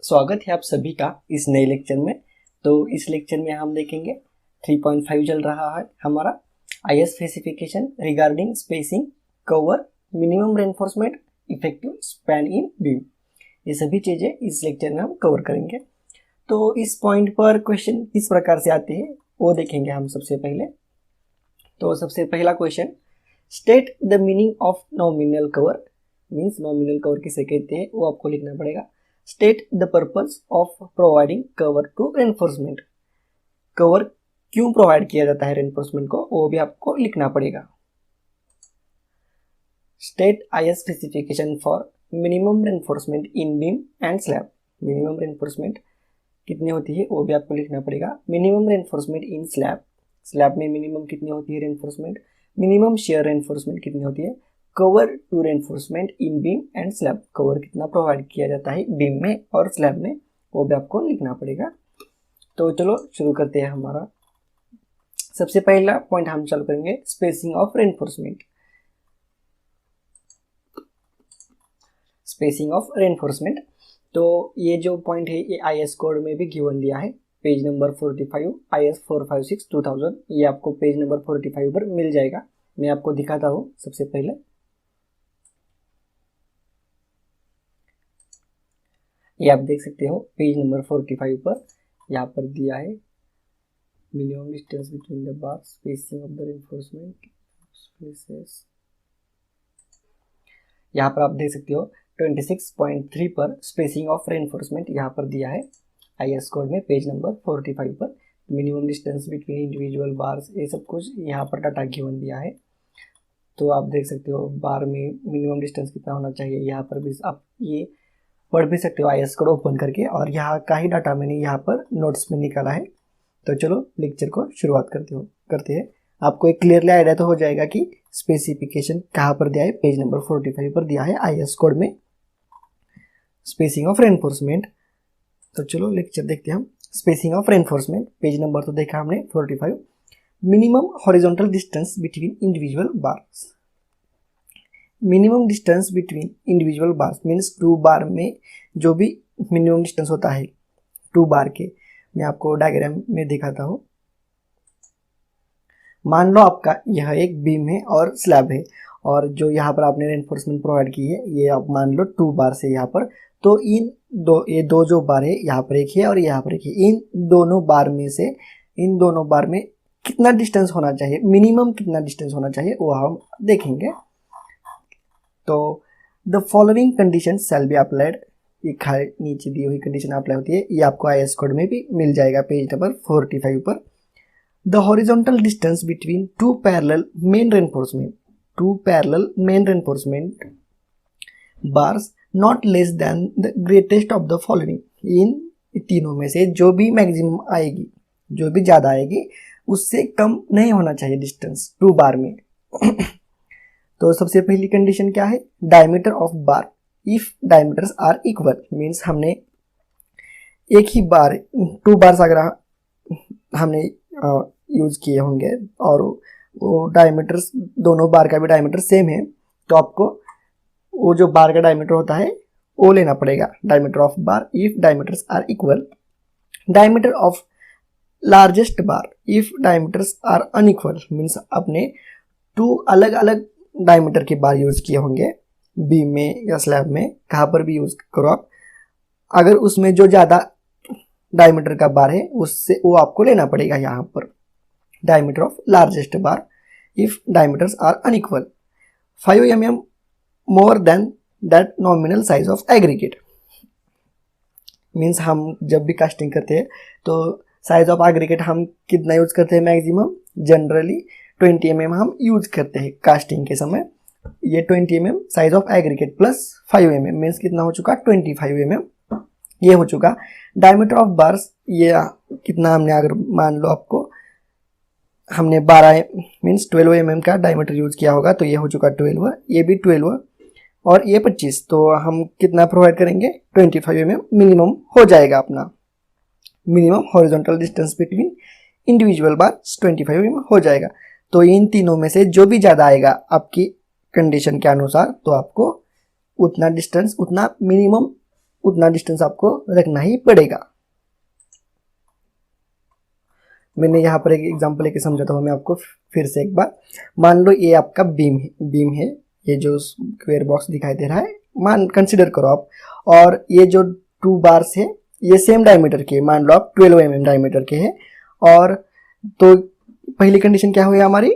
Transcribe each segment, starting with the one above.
स्वागत है आप सभी का इस नए लेक्चर में। तो इस लेक्चर में हम देखेंगे 3.5 चल रहा है हमारा IS specification regarding spacing, cover, minimum reinforcement, effective span in beam. ये सभी चीज़ें इस लेक्चर में हम कवर करेंगे। तो इस पॉइंट पर क्वेश्चन किस प्रकार से आते हैं वो देखेंगे हम सबसे पहले। तो सबसे पहला question, state the meaning of nominal cover. Means nominal cover किसे कहते हैं वो आपको लिखना पड़ेगा। State the purpose of providing cover to reinforcement. Cover क्यों प्रोवाइड किया जाता है रेनफोर्समेंट को वो भी आपको लिखना पड़ेगा। State IS specification for minimum reinforcement in beam and slab. Minimum reinforcement कितनी होती है वो भी आपको लिखना पड़ेगा। मिनिमम रेनफोर्समेंट इन स्लैब, स्लैब में मिनिमम कितनी होती है रेनफोर्समेंट। मिनिमम शेयर रेनफोर्समेंट कितनी होती है। Cover to reinforcement in beam and slab, cover कितना प्रोवाइड किया जाता है बीम में और स्लैब में वो भी आपको लिखना पड़ेगा। तो चलो शुरू करते हैं। हमारा सबसे पहला पॉइंट हम चालू करेंगे spacing of reinforcement. Spacing of reinforcement, तो ये जो पॉइंट है ये IS कोड में भी गिवन दिया है। पेज नंबर 45 IS 456/2000, ये आपको पेज नंबर 45 पर मिल जाएगा। मैं आपको दिखाता हूँ। सबसे पहले ये आप देख सकते हो पेज नंबर 45 पर यहाँ पर दिया है minimum distance between the bar, spacing of the reinforcement spaces. यहाँ पर आप देख सकते हो 26.3 पर स्पेसिंग ऑफ रेनफोर्समेंट यहाँ पर दिया है IS कोड में पेज नंबर 45 पर। Minimum distance between individual bars, ये सब कुछ यहाँ पर डाटा गिवन दिया है। तो आप देख सकते हो बार में मिनिमम डिस्टेंस कितना होना चाहिए। यहाँ पर भी आप ये पढ़ भी सकते हो IS कोड ओपन करके, और यहाँ का ही डाटा मैंने यहाँ पर नोट्स में निकाला है। तो चलो लेक्चर को शुरुआत करते हैं। आपको एक क्लियरली आइडिया तो हो जाएगा कि स्पेसिफिकेशन कहाँ पर दिया है। पेज नंबर 45 पर दिया है IS कोड में स्पेसिंग ऑफ रेनफोर्समेंट। तो चलो लेक्चर देखते हैं हम। Spacing of reinforcement, page number तो देखा हमने 45। Minimum horizontal distance between individual bars. Minimum distance between individual bars means two bar में जो भी मिनिमम डिस्टेंस होता है टू बार के, मैं आपको डायग्राम में दिखाता हूँ। मान लो आपका यह एक बीम है और स्लैब है, और जो यहाँ पर आपने रेनफोर्समेंट प्रोवाइड की है ये आप मान लो 2 बार से यहाँ पर। तो ये दो जो बार है यहाँ पर एक है और यहाँ पर एक है, इन दोनों बार में कितना डिस्टेंस होना चाहिए, मिनिमम कितना डिस्टेंस होना चाहिए वो हम देखेंगे। तो the following condition shall be applied, ये नीचे दी हुई कंडीशन अप्लाई होती है। ये आपको IS कोड में भी मिल जाएगा पेज नंबर 45 पर। The horizontal distance between two parallel main reinforcement bars not less than the greatest of the following. इन तीनों में से जो भी मैक्सिमम आएगी, जो भी ज़्यादा आएगी, उससे कम नहीं होना चाहिए डिस्टेंस टू बार में। तो सबसे पहली कंडीशन क्या है, diameter of bar if diameters are equal. Means हमने एक ही बार 2 बार्स अगर हमने यूज़ किए होंगे और वो डायमीटर्स, दोनों बार का भी डायमीटर सेम है, तो आपको वो जो बार का डायमीटर होता है वो लेना पड़ेगा। Diameter of bar if diameters are equal. Diameter of largest bar if diameters are unequal. Means अपने 2 अलग अलग डायमीटर के बार यूज़ किए होंगे बीम में या स्लैब में, कहाँ पर भी यूज़ करो आप। अगर उसमें जो ज़्यादा डायमीटर का बार है उससे वो आपको लेना पड़ेगा यहाँ पर। Diameter of largest bar if diameters are unequal. 5 mm more than that nominal size of aggregate. Means हम जब भी कास्टिंग करते हैं तो साइज ऑफ एग्रीगेट हम कितना यूज़ करते हैं, मैक्सिमम जनरली 20 mm हम यूज़ करते हैं कास्टिंग के समय। ये 20 mm size of aggregate plus 5 mm means कितना हो चुका, 25 mm ये हो चुका। डायमीटर ऑफ बार्स ये कितना हमने, अगर मान लो आपको हमने 12 मीन्स 12 mm का डायमीटर यूज़ किया होगा, तो ये हो चुका 12, ये भी 12 और ये 25। तो हम कितना प्रोवाइड करेंगे, 25 mm मिनिमम हो जाएगा अपना। Minimum horizontal distance between individual bars 25 mm हो जाएगा। तो इन तीनों में से जो भी ज़्यादा आएगा आपकी कंडीशन के अनुसार, तो आपको उतना डिस्टेंस, उतना मिनिमम, उतना डिस्टेंस आपको रखना ही पड़ेगा। मैंने यहाँ पर एक एग्जांपल लेके समझाता हूँ मैं आपको फिर से एक बार। मान लो ये आपका बीम है, ये जो स्क्वायर बॉक्स दिखाई दे रहा है, कंसिडर करो आप, और ये जो 2 बार्स है ये सेम डायमीटर के, मान लो आप 12 mm डायमीटर के हैं। और तो पहली कंडीशन क्या हुई हमारी,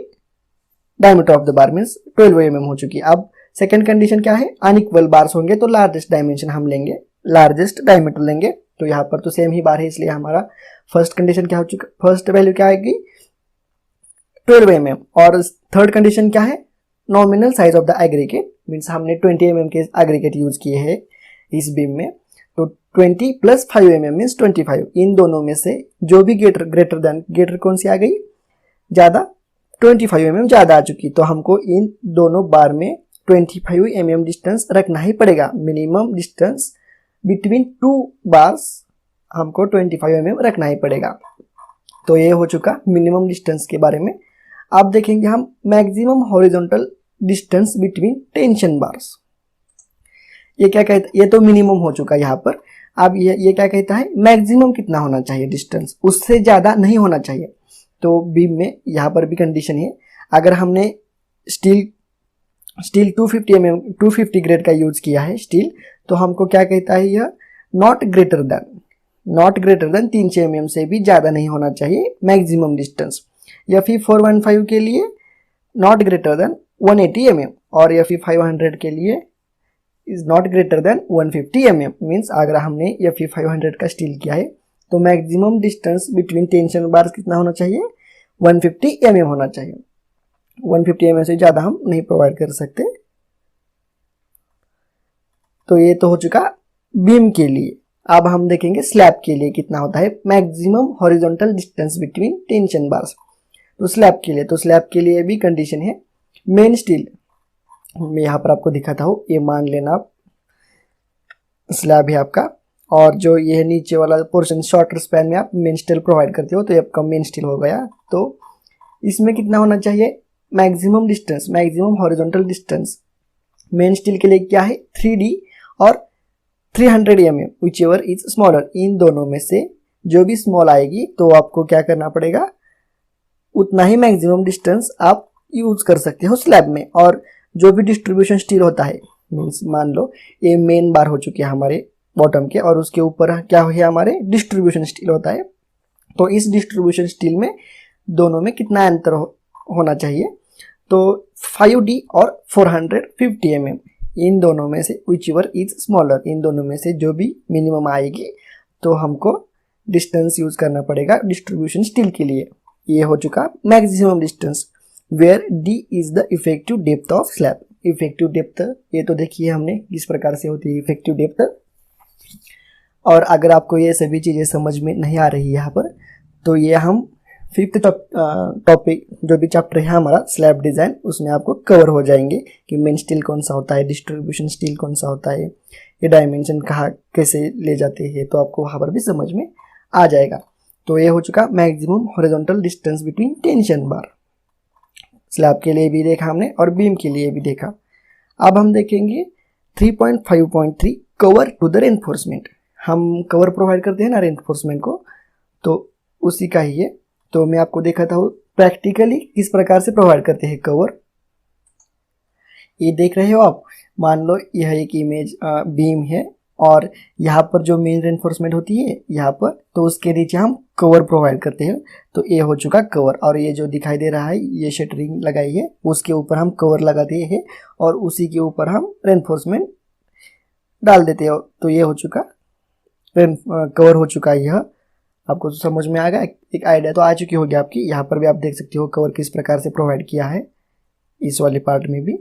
diameter of the bar means 12 mm हो चुकी है। अब सेकंड कंडीशन क्या है, अनइक्वल बार्स होंगे तो लार्जेस्ट डायमेंशन हम लेंगे, लार्जेस्ट डायमीटर लेंगे। तो यहाँ पर तो सेम ही बार है, इसलिए हमारा फर्स्ट कंडीशन क्या हो चुका, फर्स्ट वैल्यू क्या आएगी 12 mm। और थर्ड कंडीशन क्या है, nominal size of the aggregate, means हमने 20 mm के एग्रीगेट यूज किए हैं इस बीम में। तो 20 + 5 mm मीन्स 25। इन दोनों में से जो भी ग्रेटर कौन सी आ गई, ज्यादा, 25 mm ज्यादा आ चुकी। तो हमको इन दोनों बार में 25 mm डिस्टेंस रखना ही पड़ेगा। मिनिमम डिस्टेंस बिटवीन 2 बार्स हमको 25 mm रखना ही पड़ेगा। तो ये हो चुका मिनिमम डिस्टेंस के बारे में। अब देखेंगे हम maximum horizontal distance between tension bars. ये क्या कहता है, ये तो मिनिमम हो चुका यहाँ पर। अब ये क्या कहता है, मैक्सिमम कितना होना चाहिए डिस्टेंस, उससे ज़्यादा नहीं होना चाहिए। तो बीम में यहाँ पर भी कंडीशन है, अगर हमने स्टील 250 ग्रेड का यूज किया है स्टील, तो हमको क्या कहता है यह, नॉट ग्रेटर देन 300 mm से भी ज़्यादा नहीं होना चाहिए मैक्सिमम डिस्टेंस। या फिर 415 के लिए नॉट ग्रेटर देन 180 mm, और या फिर 500 के लिए is not greater than 150 mm। Means अगर हमने या फिर 500 का स्टील किया है तो maximum distance between tension bars कितना होना चाहिए, 150 mm होना चाहिए। 150 mm से ज़्यादा हम नहीं प्रोवाइड कर सकते। तो ये तो हो चुका बीम के लिए। अब हम देखेंगे स्लैब के लिए कितना होता है maximum horizontal distance between tension bars. तो स्लैब के लिए भी कंडीशन है, मेन स्टील, मैं यहाँ पर आपको दिखाता हूँ, ये मान लेना आप स्लैब है आपका, और जो ये नीचे वाला पोर्शन शॉर्टर स्पैन में आप मेन स्टील प्रोवाइड करते हो, तो ये आपका मेन स्टील हो गया। तो इसमें कितना होना चाहिए, maximum horizontal distance main steel के लिए क्या है 3D और 300 mm, whichever is smaller. इन दोनों में से जो भी स्मॉल आएगी तो आपको क्या करना पड़ेगा, उतना ही मैक्सिमम डिस्टेंस आप यूज कर सकते हो स्लैब में। और जो भी डिस्ट्रीब्यूशन स्टील होता है, मीन्स मान लो ये मेन बार हो चुकी है हमारे बॉटम के, और उसके ऊपर क्या है हमारे डिस्ट्रीब्यूशन स्टील होता है। तो इस डिस्ट्रीब्यूशन स्टील में दोनों में कितना अंतर होना चाहिए, तो 5D और 450 mm, इन दोनों में से विच एवर इज स्मॉलर, इन दोनों में से जो भी मिनिमम आएगी तो हमको डिस्टेंस यूज करना पड़ेगा डिस्ट्रीब्यूशन स्टील के लिए। ये हो चुका maximum distance, where D is the effective depth of slab. Effective depth ये तो देखिए हमने किस प्रकार से होती है इफेक्टिव डेप्थ। और अगर आपको ये सभी चीज़ें समझ में नहीं आ रही है यहाँ पर, तो ये हम 5th टॉपिक जो भी चैप्टर है हमारा स्लैब डिज़ाइन, उसमें आपको कवर हो जाएंगे कि मेन स्टील कौन सा होता है, डिस्ट्रीब्यूशन स्टील कौन सा होता है, ये डायमेंशन कहाँ कैसे ले जाते हैं, तो आपको वहाँ पर भी समझ में आ जाएगा। तो ये हो चुका maximum horizontal distance between tension bar. Slab के लिए भी देखा हमने और बीम के लिए भी देखा। अब हम देखेंगे 3.5.3 कवर टू द रेनफोर्समेंट। हम कवर प्रोवाइड करते हैं ना रेनफोर्समेंट को, तो उसी का ही है। तो मैं आपको दिखाता हूँ प्रैक्टिकली किस प्रकार से प्रोवाइड करते हैं कवर। ये देख रहे हो आप, मान लो यह एक इमेज बीम है और यहाँ पर जो मेन रेनफोर्समेंट होती है यहाँ पर, तो उसके नीचे हम कवर प्रोवाइड करते हैं। तो ये हो चुका कवर, और ये जो दिखाई दे रहा है ये शटरिंग लगाई है, उसके ऊपर हम कवर लगाते हैं और उसी के ऊपर हम रेनफोर्समेंट डाल देते हैं। तो ये हो चुका कवर हो चुका है। यह आपको तो समझ में आ गया, एक आइडिया तो आ चुकी होगी आपकी। यहाँ पर भी आप देख सकते हो कवर किस प्रकार से प्रोवाइड किया है, इस वाले पार्ट में भी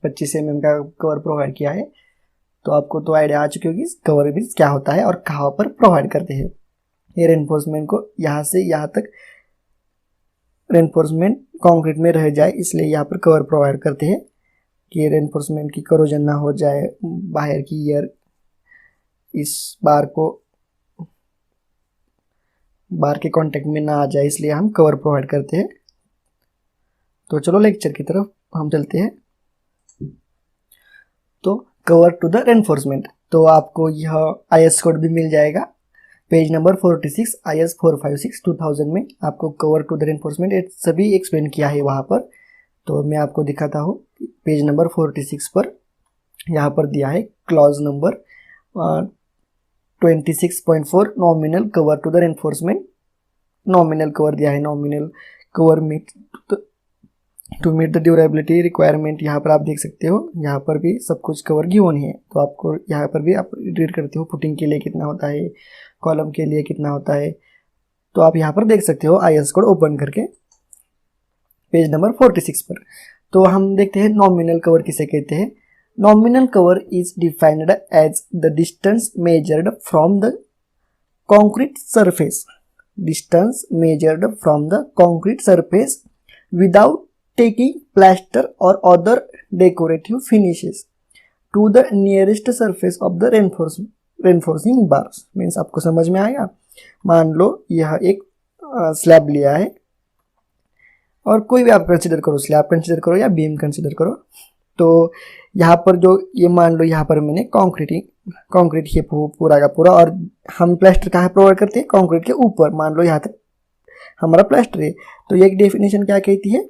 25 mm का कवर प्रोवाइड किया है। तो आपको तो आइडिया आ चुकी होगी कवर भी क्या होता है और कहाँ पर प्रोवाइड करते हैं। ये रेनफोर्समेंट को यहाँ से यहाँ तक रेनफोर्समेंट कंक्रीट में रह जाए, इसलिए यहाँ पर कवर प्रोवाइड करते हैं कि रेनफोर्समेंट की करोजन ना हो जाए, बाहर की एयर इस बार के कांटेक्ट में ना आ जाए, इसलिए हम कवर प्रोवाइड करते हैं। तो चलो लेक्चर की तरफ हम चलते हैं। तो कवर टू द रेनफोर्समेंट, तो आपको यह IS कोड भी मिल जाएगा। पेज नंबर 46 IS 456 2000 में आपको कवर टू द रेनफोर्समेंट सभी एक्सप्लेन किया है वहाँ पर। तो मैं आपको दिखाता हूँ पेज नंबर 46 पर यहाँ पर दिया है clause number 26.4 nominal cover to the reinforcement. Nominal cover दिया है, nominal cover to meet the durability requirement. यहाँ पर आप देख सकते हो, यहाँ पर भी सब कुछ कवर गिवन है। तो आपको यहाँ पर भी आप रीड करते हो फुटिंग के लिए कितना होता है, कॉलम के लिए कितना होता है। तो आप यहाँ पर देख सकते हो IS कोड ओपन करके पेज नंबर 46 पर। तो हम देखते हैं नॉमिनल कवर किसे कहते हैं। Nominal cover is defined as the distance measured from the concrete surface, distance measured from the concrete surface without taking plaster or other decorative finishes to the nearest surface of the reinforcing bars। Means आपको समझ में आएगा। मान लो यह एक slab लिया है, और कोई भी आप कंसिडर करो, स्लैब कंसिडर करो या बीम कंसिडर करो। तो यहाँ पर जो ये मान लो यहाँ पर मैंने कंक्रीट ही पूरा का पूरा, और हम प्लास्टर कहाँ प्रोवाइड करते हैं, कंक्रीट के ऊपर। मान लो यहाँ तक हमारा प्लास्टर है। तो ये एक डेफिनेशन क्या कहती है,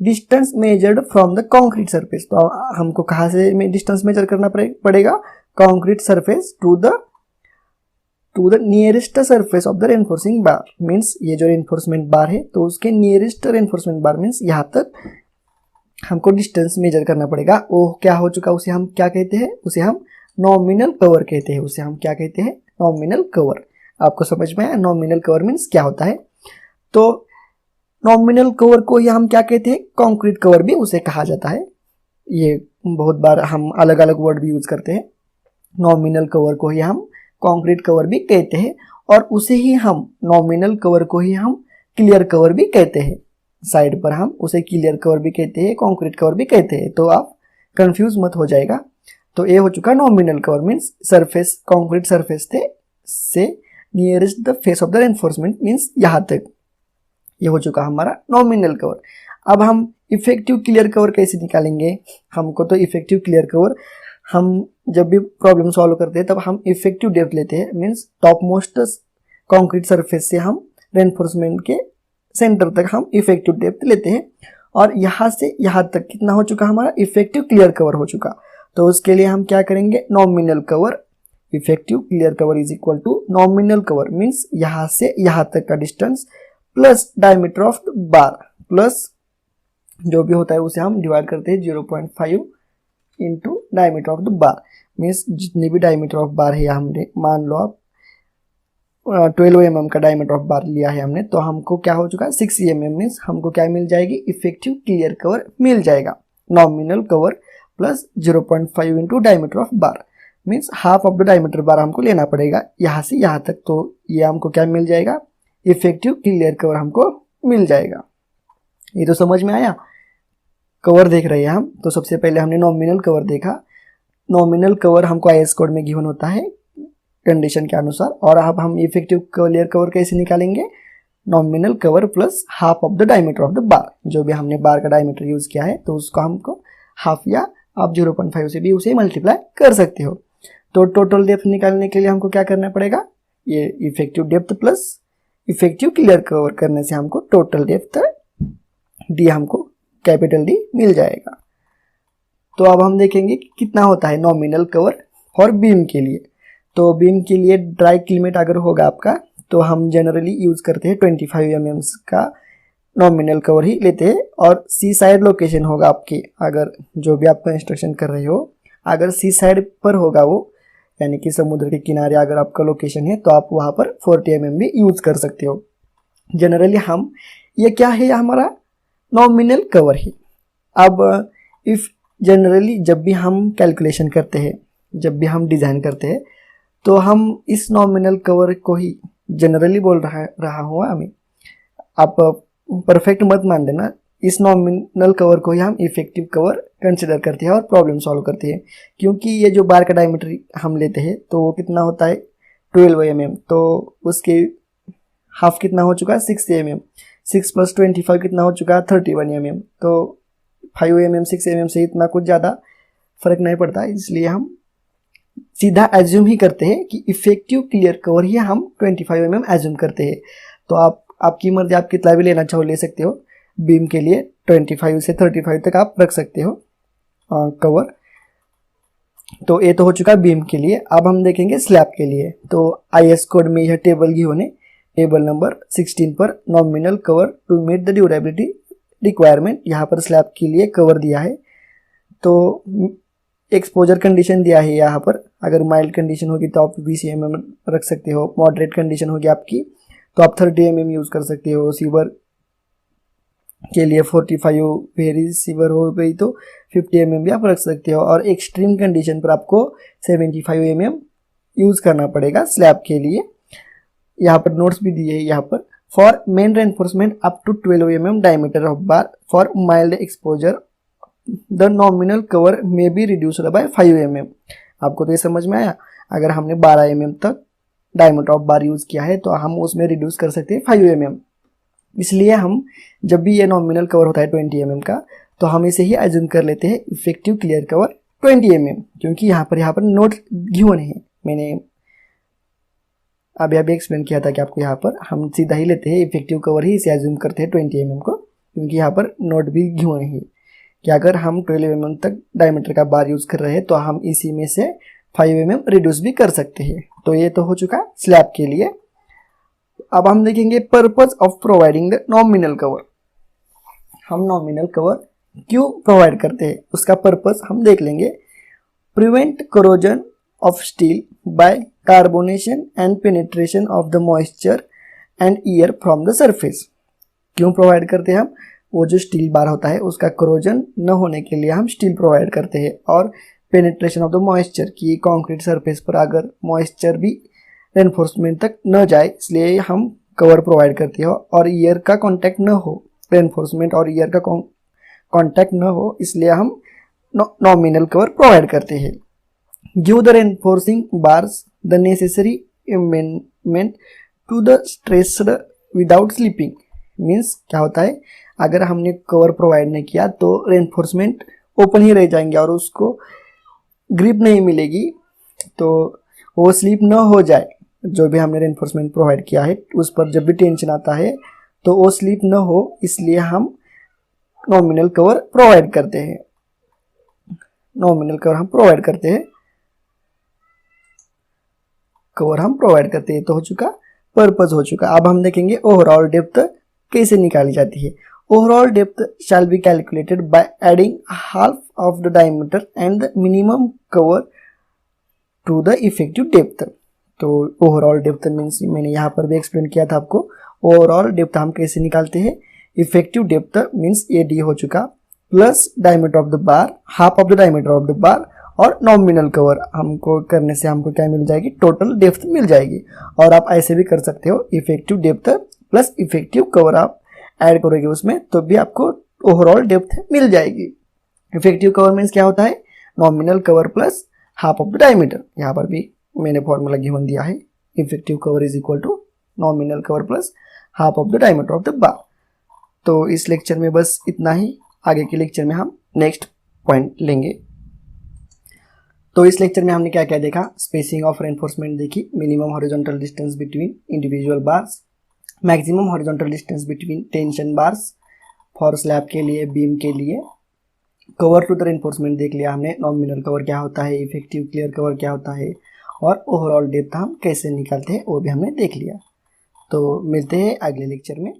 distance measured from the concrete surface. तो हमको कहाँ से डिस्टेंस मेजर करना पड़ेगा, concrete surface to the nearest surface of the reinforcing bar. Means ये जो रेनफोर्समेंट बार है तो उसके नियरेस्ट रेनफोर्समेंट बार मीन्स यहाँ तक हमको डिस्टेंस मेजर करना पड़ेगा। वो क्या हो चुका, उसे हम क्या कहते हैं, उसे हम नॉमिनल कवर कहते हैं। उसे हम क्या कहते हैं, नॉमिनल कवर। आपको समझ में आया नॉमिनल कवर मीन्स क्या होता है। तो नॉमिनल कवर को ही हम क्या कहते हैं, कंक्रीट कवर भी उसे कहा जाता है। ये बहुत बार हम अलग अलग वर्ड भी यूज करते हैं। नॉमिनल कवर को ही हम कंक्रीट कवर भी कहते हैं, और उसे ही हम नॉमिनल कवर को ही हम क्लियर कवर भी कहते हैं। साइड पर हम उसे क्लियर कवर भी कहते हैं, कंक्रीट कवर भी कहते हैं। तो आप कंफ्यूज मत हो जाएगा। तो ये हो चुका nominal cover means surface, concrete surface से nearest the face of the reinforcement means यहाँ तक। ये हो चुका हमारा नॉमिनल कवर। अब हम इफेक्टिव क्लियर कवर कैसे निकालेंगे। हमको तो इफेक्टिव क्लियर कवर, हम जब भी प्रॉब्लम सॉल्व करते हैं तब हम इफेक्टिव डेप्थ लेते हैं। Means top most concrete surface से हम रेनफोर्समेंट के सेंटर तक हम इफेक्टिव डेप्थ लेते हैं, और यहाँ से यहाँ तक कितना हो चुका हमारा इफेक्टिव क्लियर कवर हो चुका। तो उसके लिए हम क्या करेंगे, nominal cover, effective clear cover is equal to nominal cover means यहाँ से यहाँ तक का distance plus diameter of the bar, plus जो भी होता है उसे हम डिवाइड करते हैं 0.5 into diameter of the bar. Means जितनी भी डायमीटर ऑफ बार है, हमने मान लो आप 12 mm का डायमीटर ऑफ बार लिया है हमने, तो हमको क्या हो चुका है 6 mm। मीन्स हमको क्या मिल जाएगी, इफेक्टिव क्लियर कवर मिल जाएगा। Nominal cover plus 0.5 into diameter of bar means half of the diameter bar हमको लेना पड़ेगा यहाँ से यहाँ तक। तो ये हमको क्या मिल जाएगा, इफेक्टिव क्लियर कवर हमको मिल जाएगा। ये तो समझ में आया। कवर देख रहे हैं हम, तो सबसे पहले हमने नॉमिनल कवर देखा। नॉमिनल कवर हमको IS कोड में गिवन होता है कंडीशन के अनुसार। और अब हम इफेक्टिव क्लियर कवर कैसे निकालेंगे, nominal cover plus half of the diameter of the बार। जो भी हमने बार का डायमीटर यूज किया है तो उसको हमको हाफ या आप 0.5 से भी उसे मल्टीप्लाई कर सकते हो। तो टोटल डेप्थ निकालने के लिए हमको क्या करना पड़ेगा, ये effective depth plus effective clear cover करने से हमको टोटल डेप्थ डी, हमको कैपिटल डी मिल जाएगा। तो अब हम देखेंगे कि कितना होता है नॉमिनल कवर और बीम के लिए। तो बीम के लिए ड्राई क्लीमेट अगर होगा आपका, तो हम जनरली यूज करते हैं 25 mm का नॉमिनल कवर ही लेते हैं। और सी साइड लोकेशन होगा आपकी, अगर जो भी आप कंस्ट्रक्शन कर रहे हो अगर सी साइड पर होगा वो, यानी कि समुद्र के किनारे अगर आपका लोकेशन है, तो आप वहाँ पर 40 mm भी यूज कर सकते हो। जनरली हम ये क्या है, हमारा नॉमिनल कवर है। अब इफ जनरली जब भी हम कैलकुलेशन करते हैं, जब भी हम डिज़ाइन करते हैं, तो हम इस नॉमिनल कवर को ही जनरली बोल रहा हूँ मैं, आप परफेक्ट मत मान देना। इस नॉमिनल कवर को ही हम इफेक्टिव कवर कंसिडर करते हैं और प्रॉब्लम सॉल्व करते हैं। क्योंकि ये जो बार का डायमीटर हम लेते हैं तो वो कितना होता है 12 mm, तो उसके हाफ कितना हो चुका है 6 mm। 6 + 25 कितना हो चुका है 31 mm। तो 5 mm 6 mm से इतना कुछ ज़्यादा फर्क नहीं पड़ता है, इसलिए हम सीधा एज्यूम ही करते हैं कि इफेक्टिव क्लियर कवर ही हम 25 mm एज्यूम करते हैं। तो आपकी मर्जी, आप कितना भी लेना चाहो ले सकते हो। बीम के लिए 25 से 35 तक आप रख सकते हो कवर। तो ये तो हो चुका बीम के लिए। अब हम देखेंगे स्लैब के लिए। तो IS कोड में यह टेबल की होने टेबल नंबर 16 पर nominal cover to meet the durability requirement, यहाँ पर स्लैब के लिए कवर दिया है। तो एक्सपोजर कंडीशन दिया है यहाँ पर, अगर माइल्ड कंडीशन होगी तो आप 20 mm रख सकते हो। मॉडरेट कंडीशन होगी आपकी तो आप 30 mm यूज़ कर सकते हो। सीवर के लिए 45, वेरी सीवर हो गई तो 50 mm भी आप रख सकते हो। और एक्सट्रीम कंडीशन पर आपको 75 mm यूज़ करना पड़ेगा स्लैब के लिए। यहाँ पर नोट्स भी दिए हैं यहाँ पर, for main reinforcement up to 12 mm diameter of bar for mild exposure the nominal cover may be reduced by 5 mm। आपको तो ये समझ में आया। अगर हमने 12 mm तक डायमीटर ऑफ बार यूज़ किया है तो हम उसमें रिड्यूस कर सकते हैं 5 mm। इसलिए हम जब भी ये नॉमिनल कवर होता है 20 mm का, तो हम इसे ही एज्यूम कर लेते हैं इफेक्टिव क्लियर कवर 20 mm, क्योंकि यहाँ पर नोट गिवन है। मैंने अभी एक्सप्लेन किया था कि आपको यहाँ पर हम सीधा ही लेते हैं इफेक्टिव कवर ही इसे एज्यूम करते हैं 20 mm को, क्योंकि यहाँ पर नोट भी गिवन है कि अगर हम 12 mm तक डायमीटर का बार यूज़ कर रहे हैं तो हम इसी में से 5 mm रिड्यूस भी कर सकते हैं। तो ये तो हो चुका स्लैब के लिए। अब हम देखेंगे purpose of providing the nominal cover. हम नॉमिनल कवर क्यों प्रोवाइड करते हैं उसका पर्पस हम देख लेंगे। Prevent corrosion of steel by carbonation and penetration of the moisture and air from the surface. क्यों प्रोवाइड करते हैं हम? वो जो स्टील बार होता है उसका करोजन न होने के लिए हम स्टील प्रोवाइड करते हैं। और पेनिट्रेशन ऑफ द मॉइस्चर की कंक्रीट सरफेस पर अगर मॉइस्चर भी रेनफोर्समेंट तक न जाए इसलिए हम कवर प्रोवाइड करते हैं। और ईयर का कांटेक्ट न हो, रेनफोर्समेंट और ईयर का कांटेक्ट न हो इसलिए हम नॉमिनल कवर प्रोवाइड करते हैं। Give the reinforcing bars the necessary amendment to the stressed without slipping. Means क्या होता है, अगर हमने कवर प्रोवाइड नहीं किया तो रेनफोर्समेंट ओपन ही रह जाएंगे और उसको ग्रिप नहीं मिलेगी, तो वो स्लिप न हो जाए। जो भी हमने रेनफोर्समेंट प्रोवाइड किया है उस पर जब भी टेंशन आता है तो वो स्लिप न हो, इसलिए हम नॉमिनल कवर प्रोवाइड करते हैं। नॉमिनल कवर हम प्रोवाइड करते हैं, कवर हम प्रोवाइड करते हैं। तो हो चुका पर्पस हो चुका। अब हम देखेंगे ओवरऑल डेप्थ कैसे निकाली जाती है। Overall depth shall be calculated by adding half of the diameter and the minimum cover to the effective depth. तो ओवरऑल डेप्थ मीन्स मैंने यहाँ पर भी एक्सप्लेन किया था आपको। ओवरऑल डेप्थ हम कैसे निकालते हैं, इफेक्टिव डेप्थ मीन्स AD हो चुका plus diameter of the bar, half of the diameter of the बार और नॉमिनल कवर हमको करने से हमको क्या मिल जाएगी, टोटल डेप्थ मिल जाएगी। और आप ऐसे भी कर सकते हो, effective depth plus effective cover आप ऐड करोगे उसमें तो भी आपको ओवरऑल डेप्थ मिल जाएगी। इफेक्टिव कवर मीन्स क्या होता है, nominal cover plus half of the diameter. यहाँ पर भी मैंने फॉर्मूला गिवन दिया है, effective cover is equal to nominal cover plus half of the diameter of the bar. तो इस लेक्चर में बस इतना ही, आगे के लेक्चर में हम नेक्स्ट पॉइंट लेंगे। तो इस लेक्चर में हमने क्या क्या देखा, स्पेसिंग ऑफ रेनफोर्समेंट देखी, minimum horizontal distance between individual bars, maximum horizontal distance between tension bars for slab के लिए, बीम के लिए, कवर टू द रेनफोर्समेंट देख लिया हमने, नॉमिनल कवर क्या होता है, इफेक्टिव क्लियर कवर क्या होता है और ओवरऑल डेप्थ हम कैसे निकालते हैं वो भी हमने देख लिया। तो मिलते हैं अगले लेक्चर में।